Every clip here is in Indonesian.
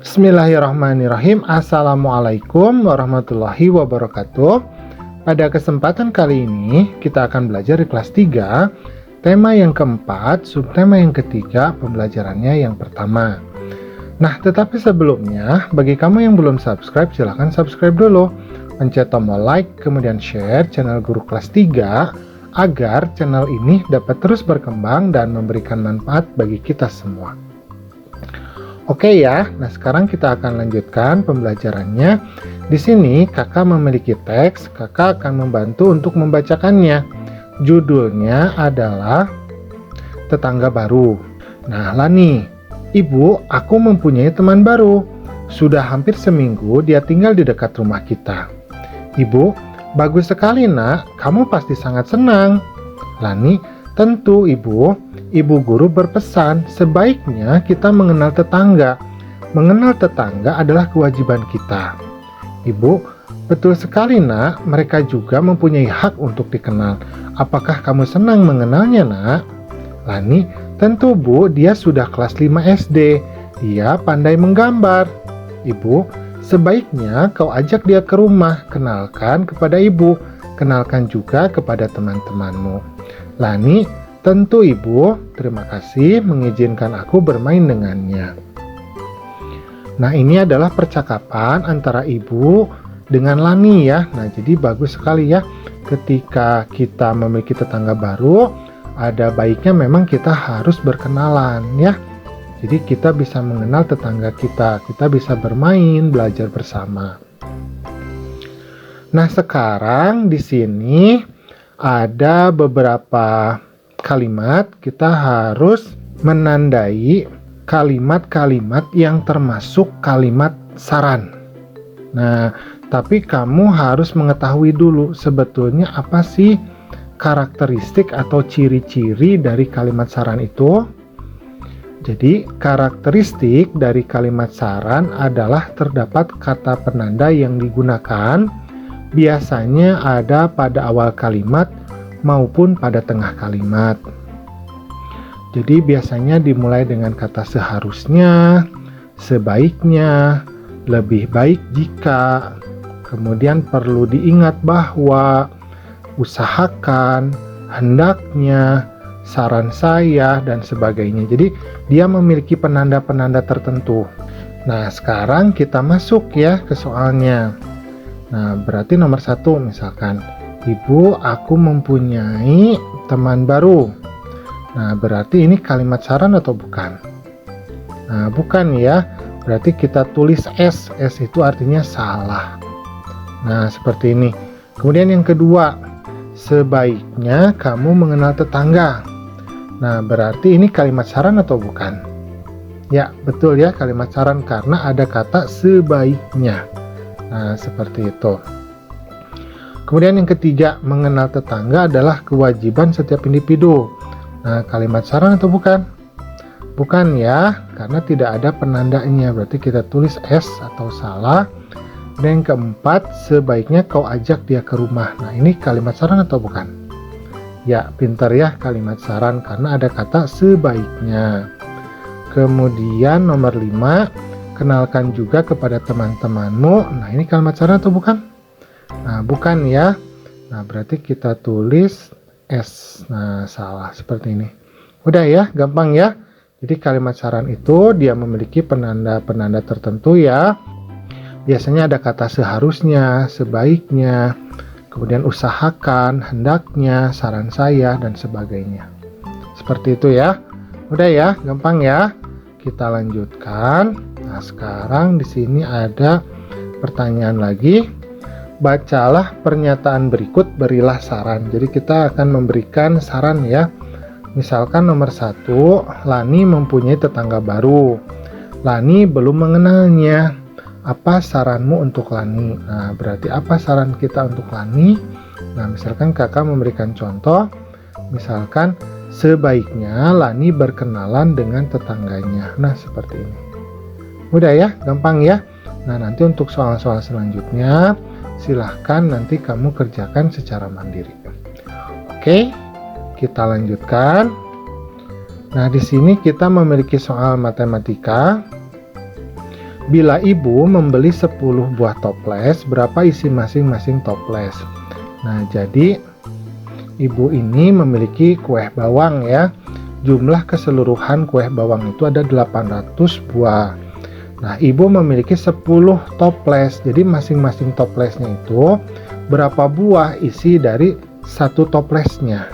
Bismillahirrahmanirrahim. Assalamualaikum warahmatullahi wabarakatuh. Pada kesempatan kali ini kita akan belajar di kelas 3, tema yang keempat, subtema yang ketiga, pembelajarannya yang pertama. Nah, tetapi sebelumnya, bagi kamu yang belum subscribe, silahkan subscribe dulu. Pencet tombol like, kemudian share channel Guru Kelas 3, agar channel ini dapat terus berkembang dan memberikan manfaat bagi kita semua. Oke ya, nah sekarang kita akan lanjutkan pembelajarannya. Di sini kakak memiliki teks, kakak akan membantu untuk membacakannya. Judulnya adalah Tetangga Baru. Nah, Lani, Ibu, aku mempunyai teman baru. Sudah hampir seminggu dia tinggal di dekat rumah kita. Ibu, bagus sekali nak, kamu pasti sangat senang. Lani, tentu Ibu. Ibu guru berpesan, sebaiknya kita mengenal tetangga. Mengenal tetangga adalah kewajiban kita. Ibu, betul sekali nak, mereka juga mempunyai hak untuk dikenal. Apakah kamu senang mengenalnya nak? Lani, tentu Bu, dia sudah kelas 5 SD. Dia pandai menggambar. Ibu, sebaiknya kau ajak dia ke rumah, kenalkan kepada Ibu. Kenalkan juga kepada teman-temanmu. Lani, tentu Ibu, terima kasih mengizinkan aku bermain dengannya. Nah, ini adalah percakapan antara Ibu dengan Lani ya. Nah, jadi bagus sekali ya. Ketika kita memiliki tetangga baru, ada baiknya memang kita harus berkenalan ya. Jadi kita bisa mengenal tetangga kita bisa bermain, belajar bersama. Nah, sekarang di sini ada beberapa kalimat, kita harus menandai kalimat-kalimat yang termasuk kalimat saran. Nah, tapi kamu harus mengetahui dulu sebetulnya apa sih karakteristik atau ciri-ciri dari kalimat saran itu. Jadi, karakteristik dari kalimat saran adalah terdapat kata penanda yang digunakan, biasanya ada pada awal kalimat maupun pada tengah kalimat. Jadi biasanya dimulai dengan kata seharusnya, sebaiknya, lebih baik jika, kemudian perlu diingat bahwa, usahakan, hendaknya, saran saya, dan sebagainya. Jadi dia memiliki penanda-penanda tertentu. Nah, sekarang kita masuk ya ke soalnya. Nah, berarti nomor 1 misalkan, Ibu, aku mempunyai teman baru. Nah, berarti ini kalimat saran atau bukan? Nah, bukan ya. Berarti kita tulis S. S itu artinya salah. Nah, seperti ini. Kemudian yang kedua, sebaiknya kamu mengenal tetangga. Nah, berarti ini kalimat saran atau bukan? Ya, betul ya, kalimat saran karena ada kata sebaiknya. Nah, seperti itu. Kemudian yang ketiga, mengenal tetangga adalah kewajiban setiap individu. Nah, kalimat saran atau bukan? Bukan ya, karena tidak ada penandanya. Berarti kita tulis S atau salah. Dan yang keempat, sebaiknya kau ajak dia ke rumah. Nah, ini kalimat saran atau bukan? Ya, pintar ya kalimat saran karena ada kata sebaiknya. Kemudian nomor 5, kenalkan juga kepada teman-temanmu. Nah, ini kalimat saran atau bukan? Nah, bukan ya. Nah, berarti kita tulis S. Nah, salah seperti ini. Udah ya, gampang ya. Jadi kalimat saran itu dia memiliki penanda-penanda tertentu ya. Biasanya ada kata seharusnya, sebaiknya, kemudian usahakan, hendaknya, saran saya, dan sebagainya. Seperti itu ya. Udah ya, gampang ya. Kita lanjutkan. Nah, sekarang di sini ada pertanyaan lagi. Bacalah pernyataan berikut, berilah saran. Jadi kita akan memberikan saran ya. Misalkan nomor 1, Lani mempunyai tetangga baru. Lani belum mengenalnya. Apa saranmu untuk Lani? Nah, berarti apa saran kita untuk Lani? Nah, misalkan kakak memberikan contoh. Misalkan sebaiknya Lani berkenalan dengan tetangganya. Nah, seperti ini. Mudah ya, gampang ya. Nah, nanti untuk soal-soal selanjutnya silahkan nanti kamu kerjakan secara mandiri. Oke, kita lanjutkan. Nah, di sini kita memiliki soal matematika. Bila ibu membeli 10 buah toples, berapa isi masing-masing toples? Nah, jadi ibu ini memiliki kue bawang ya. Jumlah keseluruhan kue bawang itu ada 800 buah. Nah, ibu memiliki 10 toples. Jadi masing-masing toplesnya itu berapa buah isi dari satu toplesnya.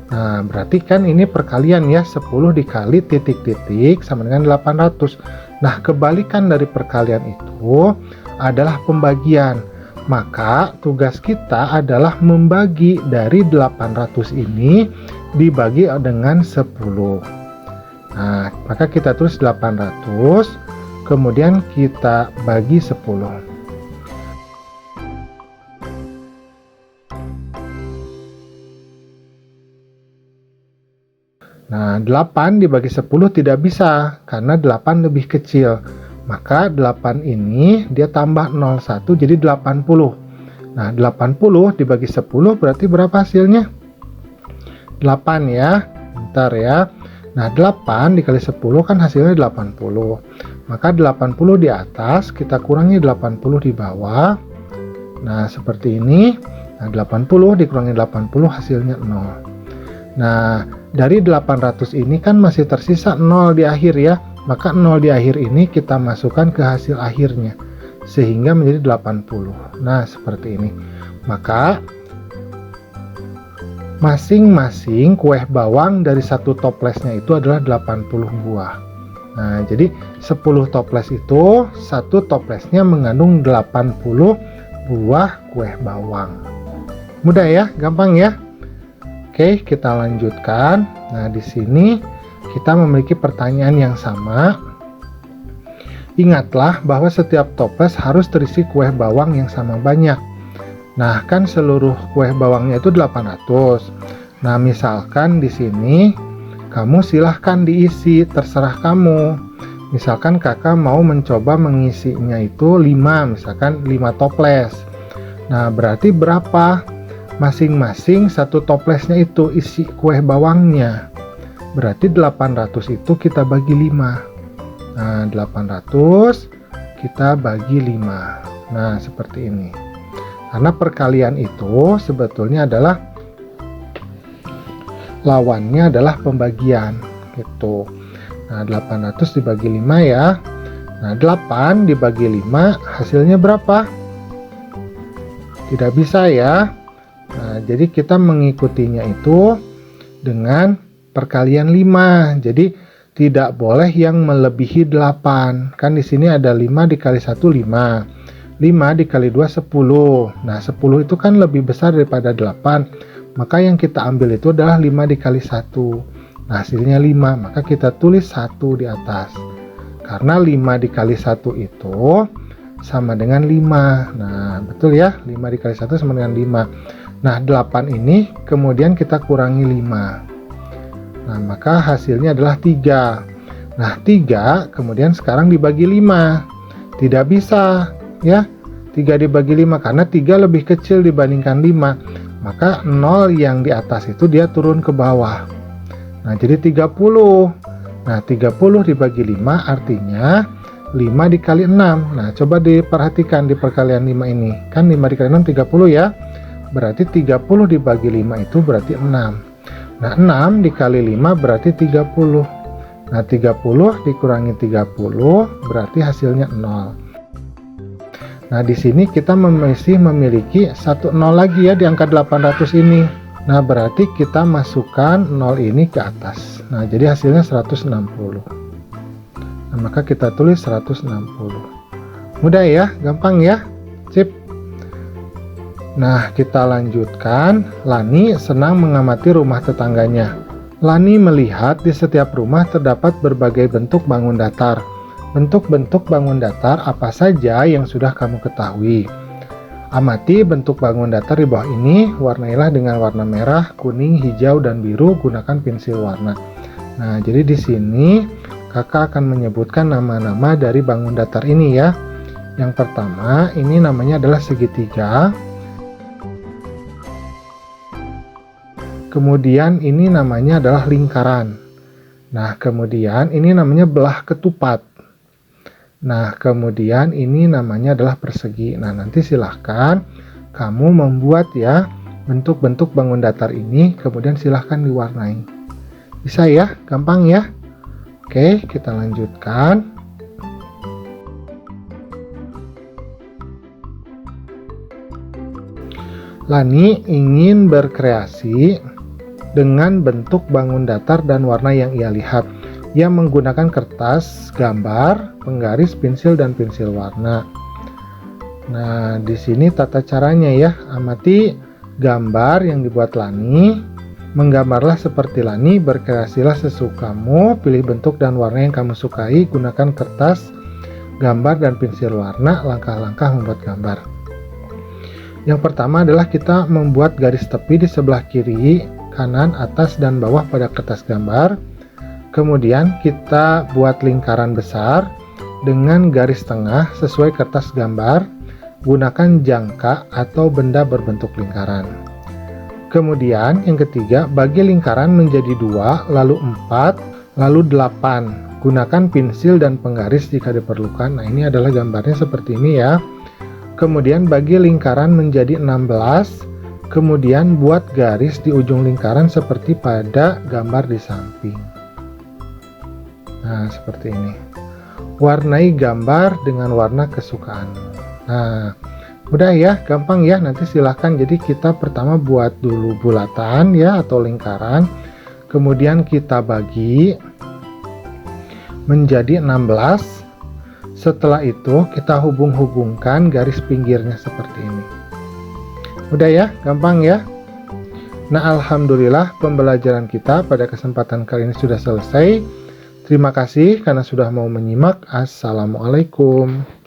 Nah, berarti kan ini perkalian ya, 10 dikali titik-titik sama dengan 800. Nah, kebalikan dari perkalian itu adalah pembagian. Maka tugas kita adalah membagi dari 800 ini dibagi dengan 10. Nah, maka kita tulis 800, kemudian kita bagi 10. Nah, 8 dibagi 10 tidak bisa, karena 8 lebih kecil. Maka 8 ini dia tambah 01, jadi 80. Nah, 80 dibagi 10 berarti berapa hasilnya? 8 ya, bentar ya. Nah, 8 dikali 10 kan hasilnya 80. Maka 80 di atas, kita kurangi 80 di bawah. Nah, seperti ini. Nah, 80 dikurangi 80 hasilnya 0. Nah, dari 800 ini kan masih tersisa 0 di akhir ya. Maka 0 di akhir ini kita masukkan ke hasil akhirnya. Sehingga menjadi 80. Nah, seperti ini. Maka masing-masing kue bawang dari satu toplesnya itu adalah 80 buah. Nah, jadi 10 toples itu, satu toplesnya mengandung 80 buah kue bawang. Mudah ya, gampang ya. Oke, kita lanjutkan. Nah, di sini kita memiliki pertanyaan yang sama. Ingatlah bahwa setiap toples harus terisi kue bawang yang sama banyak. Nah, kan seluruh kue bawangnya itu 800. Nah, misalkan di sini kamu silahkan diisi, terserah kamu. Misalkan kakak mau mencoba mengisinya itu 5, misalkan 5 toples. Nah, berarti berapa? Masing-masing satu toplesnya itu isi kue bawangnya. Berarti 800 itu kita bagi 5. Nah, 800 kita bagi 5. Nah, seperti ini. Karena perkalian itu sebetulnya adalah lawannya adalah pembagian gitu. Nah, 800 dibagi 5 ya. Nah, 8 dibagi 5 hasilnya berapa? Tidak bisa ya. Nah, jadi kita mengikutinya itu dengan perkalian 5. Jadi tidak boleh yang melebihi 8. Kan di sini ada 5 dikali 1 5. 5 dikali 2 10. Nah, 10 itu kan lebih besar daripada 8. Maka yang kita ambil itu adalah 5 dikali 1. Nah, hasilnya 5. Maka kita tulis 1 di atas. Karena 5 dikali 1 itu sama dengan 5. Nah, betul ya. 5 dikali 1 sama dengan 5. Nah, 8 ini kemudian kita kurangi 5. Nah, maka hasilnya adalah 3. Nah, 3 kemudian sekarang dibagi 5. Tidak bisa ya. 3 dibagi 5 karena 3 lebih kecil dibandingkan 5. Maka 0 yang di atas itu dia turun ke bawah. Nah, jadi 30. Nah, 30 dibagi 5 artinya 5 dikali 6. Nah, coba diperhatikan di perkalian 5 ini. Kan 5 dikali 6 30 ya. Berarti 30 dibagi 5 itu berarti 6. Nah, 6 dikali 5 berarti 30. Nah, 30 dikurangi 30 berarti hasilnya 0. Nah, di sini kita masih memiliki 1 0 lagi ya di angka 800 ini. Nah, berarti kita masukkan 0 ini ke atas. Nah, jadi hasilnya 160. Nah, maka kita tulis 160. Mudah ya, gampang ya. Sip. Nah, kita lanjutkan. Lani senang mengamati rumah tetangganya. Lani melihat di setiap rumah terdapat berbagai bentuk bangun datar. Bentuk-bentuk bangun datar apa saja yang sudah kamu ketahui? Amati bentuk bangun datar di bawah ini, warnailah dengan warna merah, kuning, hijau, dan biru, gunakan pensil warna. Nah, jadi di sini kakak akan menyebutkan nama-nama dari bangun datar ini ya. Yang pertama, ini namanya adalah segitiga. Kemudian ini namanya adalah lingkaran. Nah, kemudian ini namanya belah ketupat. Nah, kemudian ini namanya adalah persegi. Nah, nanti silahkan kamu membuat ya bentuk-bentuk bangun datar ini, kemudian silahkan diwarnai. Bisa ya? Gampang ya? Oke, kita lanjutkan. Lani ingin berkreasi dengan bentuk bangun datar dan warna yang ia lihat. Ia menggunakan kertas, gambar, penggaris, pensil, dan pensil warna. Nah, di sini tata caranya ya. Amati gambar yang dibuat Lani. Menggambarlah seperti Lani, berkreasilah sesukamu, pilih bentuk dan warna yang kamu sukai, gunakan kertas, gambar, dan pensil warna. Langkah-langkah membuat gambar. Yang pertama adalah kita membuat garis tepi di sebelah kiri, kanan, atas, dan bawah pada kertas gambar. Kemudian kita buat lingkaran besar dengan garis tengah sesuai kertas gambar. Gunakan jangka atau benda berbentuk lingkaran. Kemudian yang ketiga, bagi lingkaran menjadi 2, lalu 4, lalu 8. Gunakan pensil dan penggaris jika diperlukan. Nah, ini adalah gambarnya seperti ini ya. Kemudian bagi lingkaran menjadi 16, kemudian buat garis di ujung lingkaran seperti pada gambar di samping. Nah, seperti ini. Warnai gambar dengan warna kesukaan. Nah, mudah ya, gampang ya. Nanti silahkan. Jadi kita pertama buat dulu bulatan ya atau lingkaran. Kemudian kita bagi menjadi 16. Setelah itu kita hubung-hubungkan garis pinggirnya seperti ini. Udah ya, gampang ya. Nah, alhamdulillah pembelajaran kita pada kesempatan kali ini sudah selesai. Terima kasih karena sudah mau menyimak. Assalamualaikum.